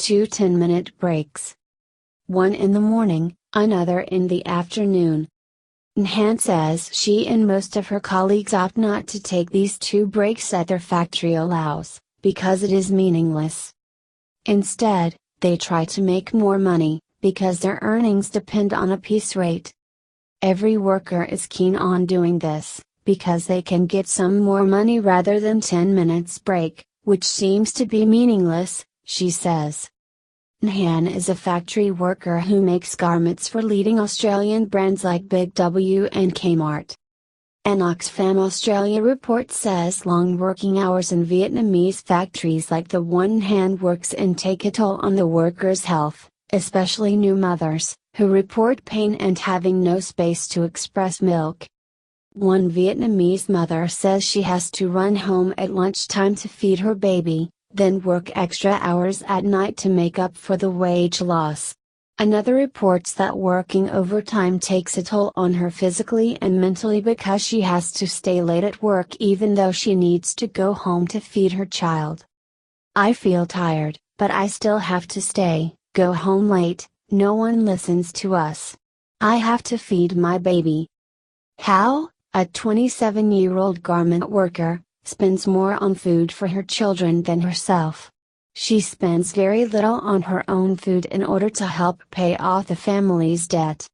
2 10-minute breaks. One in the morning, another in the afternoon. Nhan says she and most of her colleagues opt not to take these 2 breaks that their factory allows, because it is meaningless. Instead, they try to make more money, because their earnings depend on a piece rate. Every worker is keen on doing this, because they can get some more money rather than 10 minutes break, which seems to be meaningless, she says. Nhan is a factory worker who makes garments for leading Australian brands like Big W and Kmart. An Oxfam Australia report says long working hours in Vietnamese factories like the one Nhan works in take a toll on the workers' health, especially new mothers, who report pain and having no space to express milk. One Vietnamese mother says she has to run home at lunchtime to feed her baby, then work extra hours at night to make up for the wage loss. Another reports that working overtime takes a toll on her physically and mentally because she has to stay late at work even though she needs to go home to feed her child. I feel tired, but I still have to stay, go home late, no one listens to us. I have to feed my baby. How? A 27-year-old garment worker, spends more on food for her children than herself. She spends very little on her own food in order to help pay off the family's debt.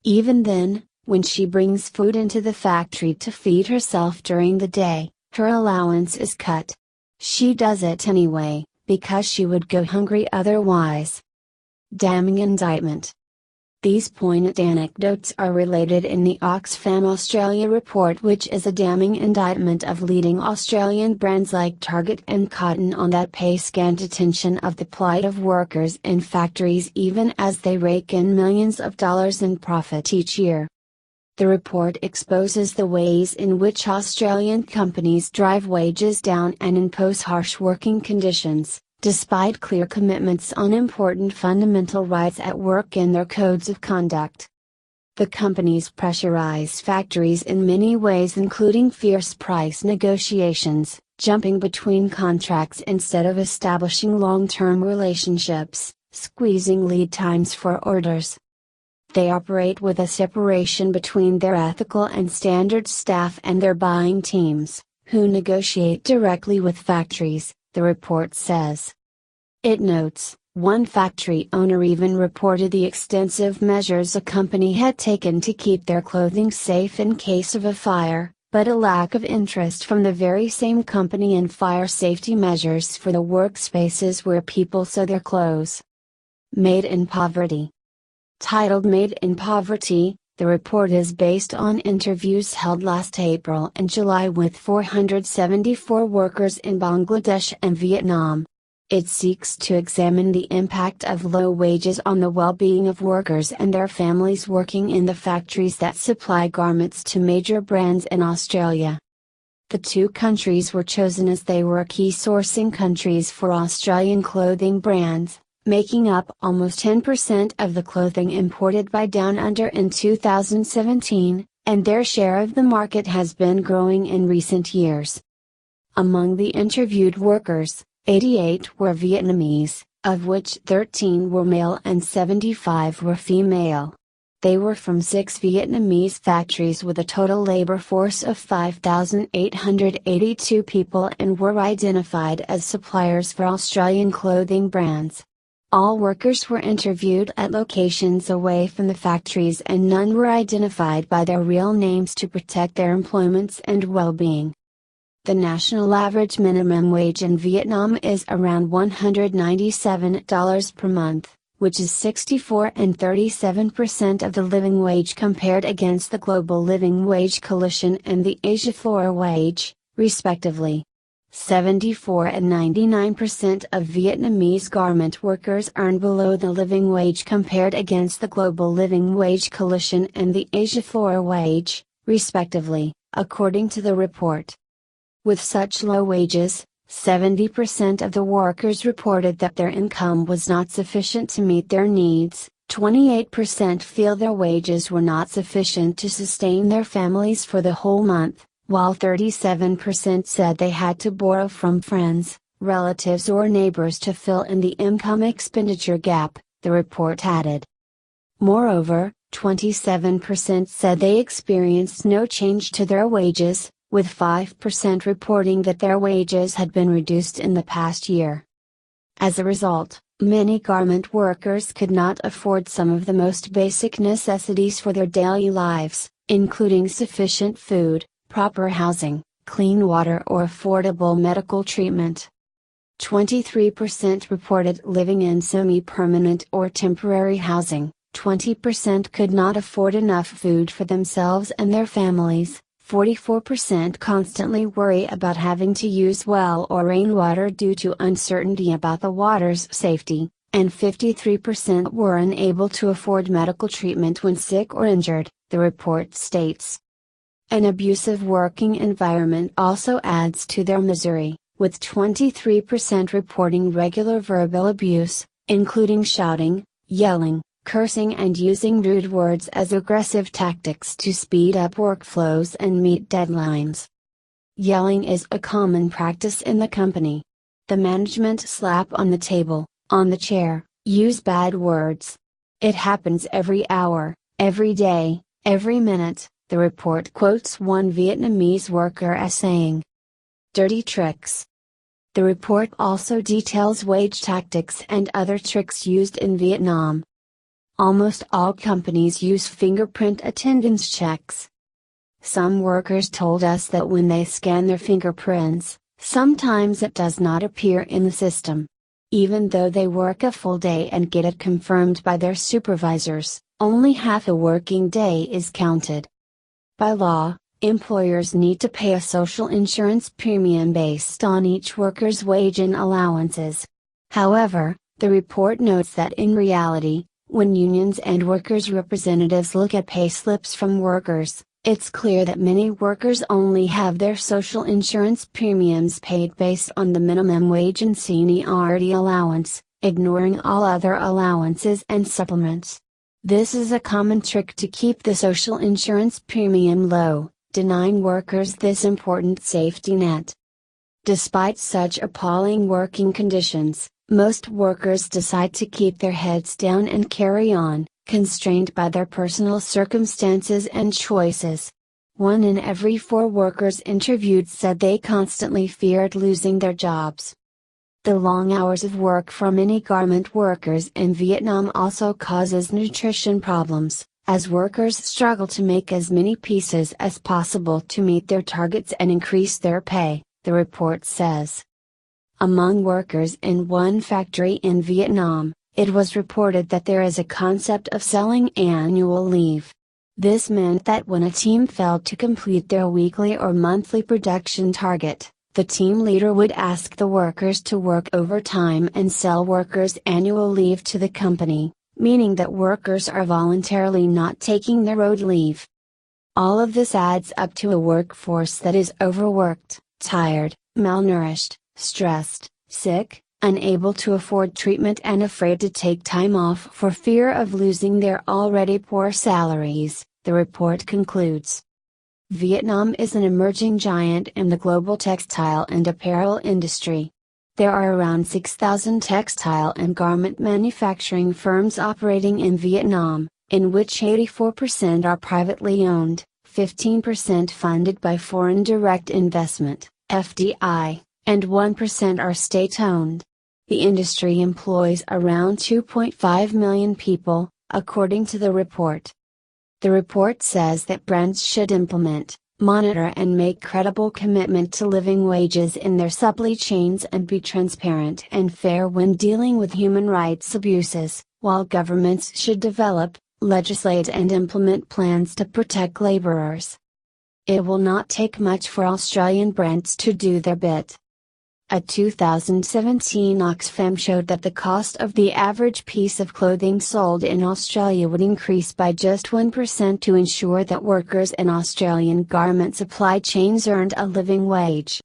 Even then, when she brings food into the factory to feed herself during the day, her allowance is cut. She does it anyway, because she would go hungry otherwise. Damning indictment. These poignant anecdotes are related in the Oxfam Australia report, which is a damning indictment of leading Australian brands like Target and Cotton on that pay scant attention of the plight of workers in factories even as they rake in millions of dollars in profit each year. The report exposes the ways in which Australian companies drive wages down and impose harsh working conditions, despite clear commitments on important fundamental rights at work in their codes of conduct. The companies pressurize factories in many ways, including fierce price negotiations, jumping between contracts instead of establishing long-term relationships, squeezing lead times for orders. They operate with a separation between their ethical and standard staff and their buying teams, who negotiate directly with factories, the report says. It notes, one factory owner even reported the extensive measures a company had taken to keep their clothing safe in case of a fire, but a lack of interest from the very same company in fire safety measures for the workspaces where people sew their clothes. Made in Poverty. Titled Made in Poverty, the report is based on interviews held last April and July with 474 workers in Bangladesh and Vietnam. It seeks to examine the impact of low wages on the well-being of workers and their families working in the factories that supply garments to major brands in Australia. The 2 countries were chosen as they were key sourcing countries for Australian clothing brands, making up almost 10% of the clothing imported by Down Under in 2017, and their share of the market has been growing in recent years. Among the interviewed workers, 88 were Vietnamese, of which 13 were male and 75 were female. They were from 6 Vietnamese factories with a total labor force of 5,882 people and were identified as suppliers for Australian clothing brands. All workers were interviewed at locations away from the factories and none were identified by their real names to protect their employments and well-being. The national average minimum wage in Vietnam is around $197 per month, which is 64 and 37% of the living wage compared against the Global Living Wage Coalition and the Asia Floor Wage, respectively. 74 and 99% of Vietnamese garment workers earn below the living wage compared against the Global Living Wage Coalition and the Asia Floor Wage, respectively, according to the report. With such low wages, 70% of the workers reported that their income was not sufficient to meet their needs, 28% feel their wages were not sufficient to sustain their families for the whole month, while 37% said they had to borrow from friends, relatives or neighbors to fill in the income expenditure gap, the report added. Moreover, 27% said they experienced no change to their wages, with 5% reporting that their wages had been reduced in the past year. As a result, many garment workers could not afford some of the most basic necessities for their daily lives, including sufficient food, proper housing, clean water or affordable medical treatment. 23% reported living in semi-permanent or temporary housing, 20% could not afford enough food for themselves and their families, 44% constantly worry about having to use well or rainwater due to uncertainty about the water's safety, and 53% were unable to afford medical treatment when sick or injured, the report states. An abusive working environment also adds to their misery, with 23% reporting regular verbal abuse, including shouting, yelling, cursing and using rude words as aggressive tactics to speed up workflows and meet deadlines. Yelling is a common practice in the company. The management slap on the table, on the chair, use bad words. It happens every hour, every day, every minute, the report quotes one Vietnamese worker as saying. Dirty tricks. The report also details wage tactics and other tricks used in Vietnam. Almost all companies use fingerprint attendance checks. Some workers told us that when they scan their fingerprints, sometimes it does not appear in the system. Even though they work a full day and get it confirmed by their supervisors, only half a working day is counted. By law, employers need to pay a social insurance premium based on each worker's wage and allowances. However, the report notes that in reality, when unions and workers' representatives look at pay slips from workers, it's clear that many workers only have their social insurance premiums paid based on the minimum wage and seniority allowance, ignoring all other allowances and supplements. This is a common trick to keep the social insurance premium low, denying workers this important safety net. Despite such appalling working conditions, most workers decide to keep their heads down and carry on, constrained by their personal circumstances and choices. 1 in every 4 workers interviewed said they constantly feared losing their jobs. The long hours of work for many garment workers in Vietnam also causes nutrition problems, as workers struggle to make as many pieces as possible to meet their targets and increase their pay, the report says. Among workers in one factory in Vietnam, it was reported that there is a concept of selling annual leave. This meant that when a team failed to complete their weekly or monthly production target, the team leader would ask the workers to work overtime and sell workers' annual leave to the company, meaning that workers are voluntarily not taking their owed leave. All of this adds up to a workforce that is overworked, tired, malnourished, stressed, sick, unable to afford treatment and afraid to take time off for fear of losing their already poor salaries, the report concludes. Vietnam is an emerging giant in the global textile and apparel industry. There are around 6,000 textile and garment manufacturing firms operating in Vietnam, in which 84% are privately owned, 15% funded by foreign direct investment, FDI, and 1% are state-owned. The industry employs around 2.5 million people, according to the report. The report says that brands should implement, monitor and make credible commitment to living wages in their supply chains and be transparent and fair when dealing with human rights abuses, while governments should develop, legislate and implement plans to protect laborers. It will not take much for Australian brands to do their bit. A 2017 Oxfam showed that the cost of the average piece of clothing sold in Australia would increase by just 1% to ensure that workers in Australian garment supply chains earned a living wage.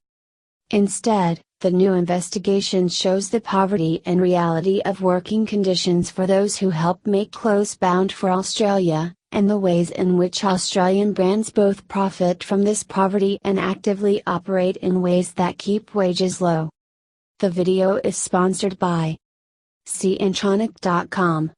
Instead, the new investigation shows the poverty and reality of working conditions for those who help make clothes bound for Australia, and the ways in which Australian brands both profit from this poverty and actively operate in ways that keep wages low. The video is sponsored by cntronic.com.